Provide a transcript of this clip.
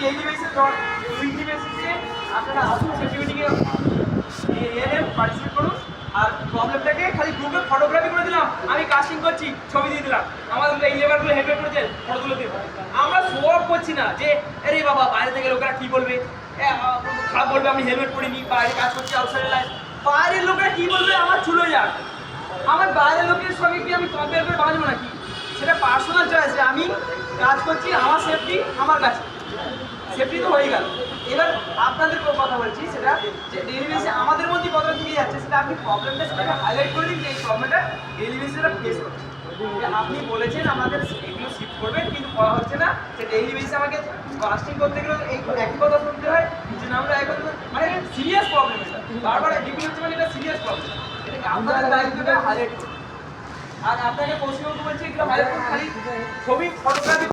Daily বেসিসে weekly বেসিসে আপনারা আসুন সেফটি মিটিংয়ে এলেন পার্টিসিপেট করুন। আর প্রবলেমটাকে খালি গ্রুপে ফটোগ্রাফি করে দিলাম, আমি কাস্টিং করছি, ছবি দিয়ে দিলাম, আমাদের এই লেবারগুলো হেল্প করেছে, ফটো তুলে দিন। আমরা শো অফ করছি না যে আরে বাবা বাইরে থেকে লোকেরা কী বলবে, খারাপ বলবে আমি হেলমেট পরিনি, বাইরে কাজ করছি আউটসাইড লাইফ, বাইরের লোকেরা কী বলবে আমার চুলো যাক। আমার বাইরের লোকের সঙ্গে কি আমি কম্পেয়ার করে বাঁচবো নাকি? সেটা পার্সোনাল চয়েস যে আমি কাজ করছি, আমার সেফটি আমার কাছে, সেফটি তো হয়ে গেল। এবার আপনাদের কথা বলছি সেটা যে ডেইলি বেসে আমাদের মধ্যে কতটা থেকে যাচ্ছে সেটা আপনি প্রবলেমটা সেটাকে হাইলাইট করে দিন যে এই প্রবলেমটা ডেইলি বেসে ফেস করছে। আপনি বলেছেন আমাদের এগুলো শিফট করবেন কিন্তু করা হচ্ছে না, যে ডেইলি বেসে আমাকে কাস্টিং করতে গেলে এই একই কথা শুনতে হয় যে আমরা এখন মানে সিরিয়াস প্রবলেম, এটা বারবার রিপিট হচ্ছে, মানে এটা সিরিয়াস প্রবলেম। এটাকে আপনাদের দায়িত্বটা হাইলাইট করুন। আর আপনাকে প্রশ্ন বলছি এগুলো হাইলাইট করুন, খালি ছবি ফটোগ্রাফি